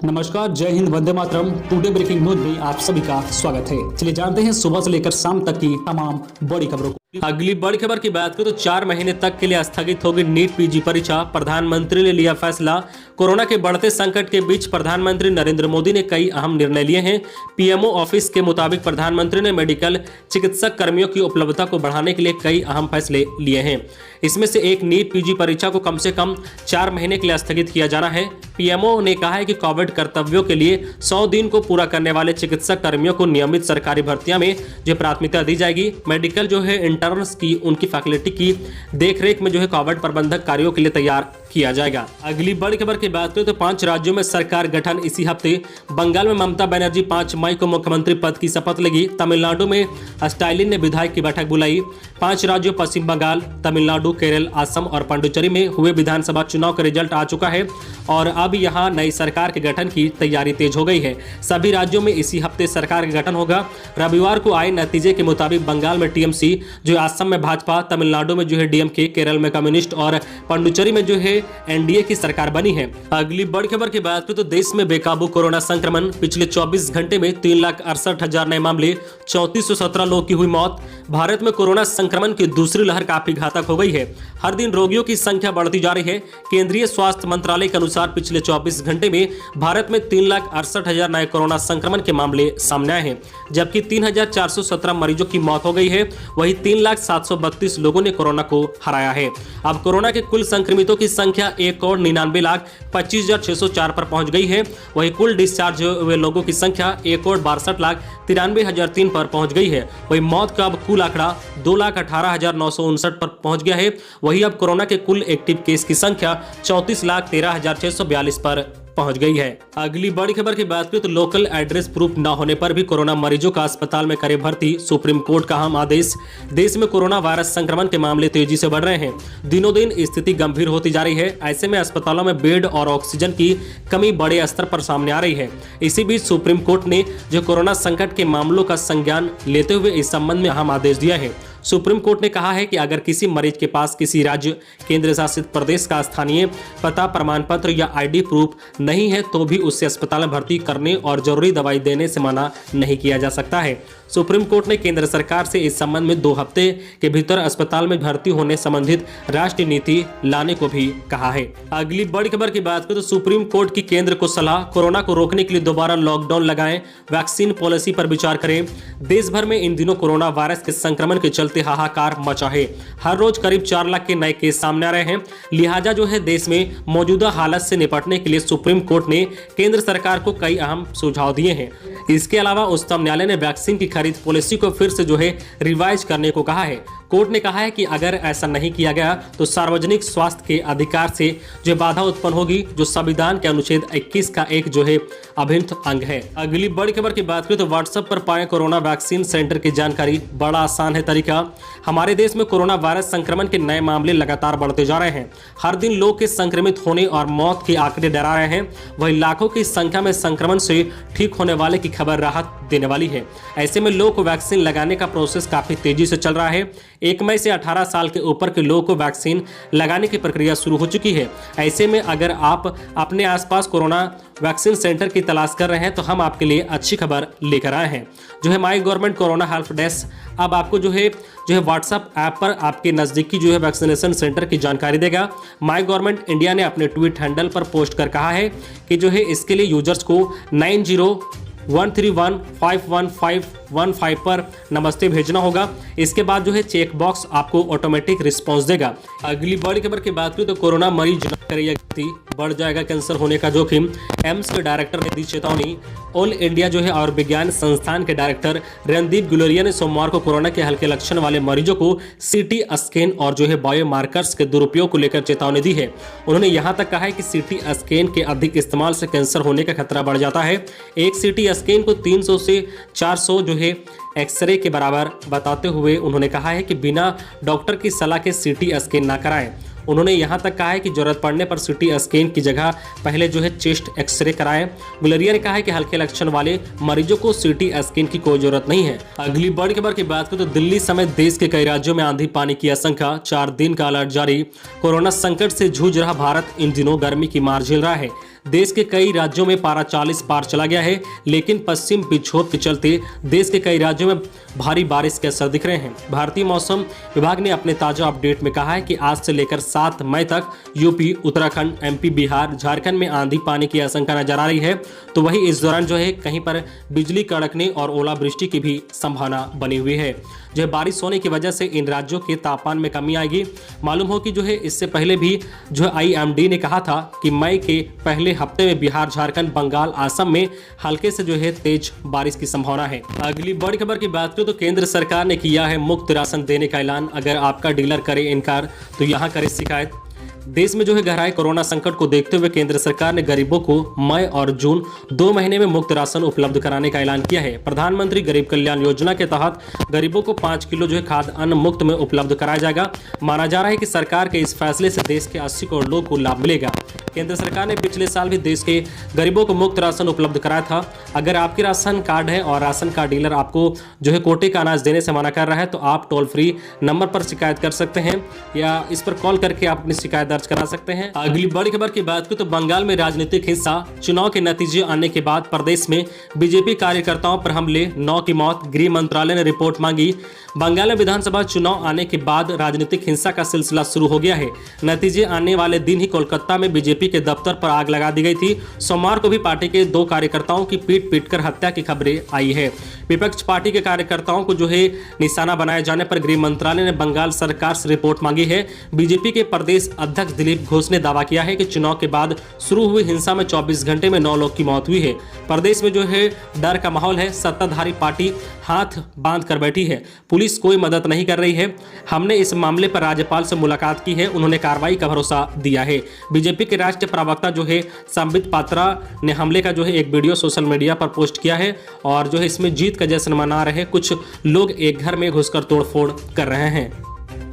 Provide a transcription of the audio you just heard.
नमस्कार, जय Hind, Vande Mataram. Today breaking news में आप सभी का स्वागत है। चलिए जानते हैं सुबह से लेकर शाम तक की तमाम बड़ी खबरों को। अगली बड़ी खबर की बात करें तो 4 महीने तक के लिए स्थगित होगी नीट पीजी परीक्षा। प्रधानमंत्री ने लिया फैसला। कोरोना के बढ़ते संकट के बीच प्रधानमंत्री नरेंद्र मोदी ने कई अहम निर्णय लिए हैं। पीएमओ ऑफिस के मुताबिक प्रधानमंत्री ने मेडिकल चिकित्सक कर्मियों की उपलब्धता को बढ़ाने के लिए कई अहम फैसले लिए हैं। इसमें से एक नीट पीजी परीक्षा को कम से कम 4 महीने के लिए स्थगित किया जाना है। पीएमओ ने कहा है कि कोविड कर्तव्यों के लिए 100 दिन को पूरा करने वाले चिकित्सक कर्मियों को नियमित सरकारी भर्तियां में जो प्राथमिकता दी जाएगी। मेडिकल जो है इंटर्न्स की उनकी फैकल्टी की देखरेख में जो है कोविड प्रबंधक कार्यों के लिए तैयार किया जाएगा। अगली बड़ी खबर की बात करें तो 5 राज्यों में सरकार गठन इसी हफ्ते। बंगाल में ममता बनर्जी 5 मई को मुख्यमंत्री पद की शपथ लेगी। तमिलनाडु में स्टालिन ने विधायक की बैठक बुलाई। 5 राज्यों पश्चिम बंगाल, तमिलनाडु, केरल, असम और पुडुचेरी में हुए विधानसभा चुनाव का रिजल्ट आ चुका है और अब यहां नई सरकार के गठन की तैयारी तेज हो गई है। सभी राज्यों में इसी हफ्ते सरकार का गठन होगा। रविवार को आए नतीजे के मुताबिक बंगाल में टीएमसी, जो असम में भाजपा, तमिलनाडु में जो है डीएमके, केरल में कम्युनिस्ट और पुडुचेरी में जो है एनडीए की सरकार बनी है। अगली बड़ी खबर की बात करें तो देश में बेकाबू कोरोना संक्रमण। पिछले 24 घंटे में 3,68,000 नए मामले, 3417 लोगों की हुई मौत। भारत में कोरोना संक्रमण की दूसरी लहर काफी घातक हो गई है। हर दिन रोगियों की संख्या बढ़ती जा रही है। केंद्रीय स्वास्थ्य मंत्रालय के अनुसार पिछले 24 घंटे में भारत में 3,68,000 नए कोरोना संक्रमण के मामले सामने आए हैं, जबकि 3,417 मरीजों की मौत हो गई है। वहीं 3,732 लोगों ने कोरोना को हराया है। अब कोरोना के कुल संक्रमितों की संख्या 1,99,25,604 पर पहुंच गई है। वहीं कुल डिस्चार्ज हुए लोगों की संख्या 1,62,93,003 पर पहुंच गई है। वहीं मौत का अब कुल आंकड़ा 2,18,959 पर पहुंच गया है। वहीं अब कोरोना के कुल एक्टिव केस की संख्या 34,13,642 पर पहुंच गई है। अगली बड़ी खबर की बात करें तो लोकल एड्रेस प्रूफ न होने पर भी कोरोना मरीजों का अस्पताल में करे भर्ती। सुप्रीम कोर्ट का अहम आदेश। देश में कोरोना वायरस संक्रमण के मामले तेजी से बढ़ रहे हैं। दिनों दिन स्थिति गंभीर होती जा रही है। ऐसे में अस्पतालों में बेड और ऑक्सीजन की कमी बड़े स्तर पर सामने आ रही है। इसी बीच सुप्रीम कोर्ट ने जो कोरोना संकट के मामलों का संज्ञान लेते हुए इस संबंध में अहम आदेश दिया है। सुप्रीम कोर्ट ने कहा है कि अगर किसी मरीज के पास किसी राज्य, केंद्र शासित प्रदेश का स्थानीय पता प्रमाण पत्र या आईडी प्रूफ नहीं है तो भी उसे अस्पताल में भर्ती करने और जरूरी दवाई देने से मना नहीं किया जा सकता है। सुप्रीम कोर्ट ने केंद्र सरकार से इस संबंध में 2 हफ्ते के भीतर अस्पताल में भर्ती होने संबंधित राष्ट्रीय नीति लाने को भी कहा है। अगली बड़ी खबर की बात करें तो सुप्रीम कोर्ट की केंद्र को सलाह। कोरोना को रोकने के लिए दोबारा लॉकडाउन लगाएं, वैक्सीन पॉलिसी पर विचार करें। देश भर में इन दिनों कोरोना वायरस के संक्रमण के चलते हाहाकार मचा है। हर रोज करीब 4 लाख के नए केस सामने आ रहे हैं। लिहाजा जो है देश में मौजूदा हालत से निपटने के लिए सुप्रीम कोर्ट ने केंद्र सरकार को कई अहम सुझाव दिए हैं। इसके अलावा उच्चतम न्यायालय ने वैक्सीन की खरीद पॉलिसी को फिर से जो है रिवाइज करने को कहा है। कोर्ट ने कहा है कि अगर ऐसा नहीं किया गया तो सार्वजनिक स्वास्थ्य के अधिकार से जो बाधा उत्पन्न होगी, जो संविधान के अनुच्छेद 21 का एक जो है अभिन्न अंग है। अगली बड़ी खबर की बात करें तो व्हाट्सएप पर पाएं कोरोना वैक्सीन सेंटर की जानकारी। बड़ा आसान है तरीका। हमारे देश में कोरोना वायरस संक्रमण के नए मामले लगातार बढ़ते जा रहे हैं। हर दिन लोग के संक्रमित होने और मौत के आंकड़े डरा रहे हैं। वहीं लाखों की संख्या में संक्रमण से ठीक होने वाले की खबर राहत देने वाली है। ऐसे में लोगों को वैक्सीन लगाने का प्रोसेस काफी तेजी से चल रहा है। 1 मई से 18 साल के ऊपर के लोगों को वैक्सीन लगाने की प्रक्रिया शुरू हो चुकी है। ऐसे में अगर आप अपने आसपास कोरोना वैक्सीन सेंटर की तलाश कर रहे हैं तो हम आपके लिए अच्छी खबर लेकर आए हैं। जो है my government corona help desk अब आपको जो है व्हाट्सएप ऐप पर आपके नजदीकी जो है वैक्सीनेशन सेंटर की जानकारी देगा। माई गवर्नमेंट इंडिया ने अपने ट्वीट हैंडल पर पोस्ट कर कहा है कि जो है इसके लिए यूजर्स को 9013151515 पर नमस्ते भेजना होगा। इसके बाद जो है चेक बॉक्स आपको ऑटोमेटिक रिस्पांस देगा। अगली बड़ी खबर की बात करें तो कोरोना मरीज न करे या बढ़ जाएगा कैंसर होने का जोखिम। एम्स के डायरेक्टर ने दी चेतावनी। ऑल इंडिया जो है और विज्ञान संस्थान के डायरेक्टर रणदीप गुलेरिया ने सोमवार को कोरोना के हल्के लक्षण वाले मरीजों को सीटी स्कैन और जो है बायोमार्कर्स के दुरुपयोग को लेकर चेतावनी दी है। उन्होंने यहां तक कहा है कि सीटी स्कैन के अधिक इस्तेमाल से कैंसर होने का खतरा बढ़ जाता है। एक सीटी स्कैन को 300 से 400 जो है एक्सरे के बराबर बताते हुए उन्होंने कहा है कि बिना डॉक्टर की सलाह के सीटी स्कैन ना कराएं। उन्होंने यहां तक कहा है कि जरूरत पड़ने पर सीटी स्कैन की जगह पहले चेस्ट एक्सरे कराएं। गुलेरिया ने कहा है कि हल्के लक्षण वाले मरीजों को सीटी स्कैन की कोई जरूरत नहीं है। अगली बड़ी खबर की बात करें तो दिल्ली समेत देश के कई राज्यों में आंधी पानी की आशंका, 4 दिन का अलर्ट जारी। कोरोना संकट से जूझ रहा भारत इन दिनों गर्मी की मार झेल रहा है। देश के कई राज्यों में पारा 40 पार चला गया है, लेकिन पश्चिम विक्षोभ के चलते देश के कई राज्यों में भारी बारिश के असर दिख रहे हैं। भारतीय मौसम विभाग ने अपने ताजा अपडेट में कहा है कि आज से लेकर 7 मई तक यूपी, उत्तराखंड, एमपी, बिहार, झारखंड में आंधी पानी की आशंका नजर आ रही है। तो वहीं इस दौरान कहीं पर बिजली कड़कने और ओलावृष्टि की भी संभावना बनी हुई है। बारिश होने की वजह से इन राज्यों के तापमान में कमी आएगी। मालूम हो कि इससे पहले भी IMD ने कहा था कि मई के पहले हफ्ते में बिहार, झारखंड, बंगाल, असम में हल्के से तेज बारिश की संभावना है। अगली बड़ी खबर की बात करें तो केंद्र सरकार ने किया है मुफ्त राशन देने का ऐलान। अगर आपका डीलर करे इनकार तो यहाँ करे शिकायत। देश में गहराए कोरोना संकट को देखते हुए केंद्र सरकार ने गरीबों को मई और जून 2 महीने में मुफ्त राशन उपलब्ध कराने का ऐलान किया है। प्रधानमंत्री गरीब कल्याण योजना के तहत गरीबों को 5 किलो खाद्य अन्न मुफ्त में उपलब्ध कराया जाएगा। माना जा रहा है कि सरकार के इस फैसले से देश के 80 करोड़ लोगों को लाभ मिलेगा। केंद्र सरकार ने पिछले साल भी देश के गरीबों को मुफ्त राशन उपलब्ध कराया था। अगर आपके राशन कार्ड है और राशन कार्ड डीलर आपको कोटे का अनाज देने से मना कर रहा है तो आप टोल फ्री नंबर पर शिकायत कर सकते हैं या इस पर कॉल करके आप अपनी शिकायत दर्ज करा सकते हैं। अगली बड़ी खबर की बात करें तो बंगाल में राजनीतिक हिंसा, चुनाव के नतीजे आने के बाद प्रदेश में बीजेपी कार्यकर्ताओं पर हमले, 9 की मौत, गृह मंत्रालय ने रिपोर्ट मांगी। बंगाल में विधानसभा चुनाव आने के बाद राजनीतिक हिंसा का सिलसिला शुरू हो गया है। नतीजे आने वाले दिन ही कोलकाता में बीजेपी के दफ्तर पर आग लगा दी गई थी। सोमवार को भी पार्टी के 2 कार्यकर्ताओं की पीट कर हत्या की खबरें आई है। विपक्ष पार्टी के कार्यकर्ताओं को निशाना बनाए जाने पर गृह मंत्रालय ने बंगाल सरकार से रिपोर्ट मांगी है। बीजेपी के प्रदेश अध्यक्ष दिलीप घोष ने दावा किया है कि चुनाव के बाद शुरू हुई हिंसा में 24 घंटे में 9 लोग की मौत हुई है। प्रदेश में डर का माहौल है। सत्ताधारी पार्टी हाथ बांध कर बैठी है। पुलिस कोई मदद नहीं कर रही है। हमने इस मामले पर राज्यपाल से मुलाकात की है, उन्होंने कार्रवाई का भरोसा दिया है। बीजेपी के राष्ट्रीय प्रवक्ता संबित पात्रा ने हमले का एक वीडियो सोशल मीडिया पर पोस्ट किया है और इसमें जीत का जश्न मना रहे कुछ लोग एक घर में घुसकर तोड़फोड़ कर रहे हैं।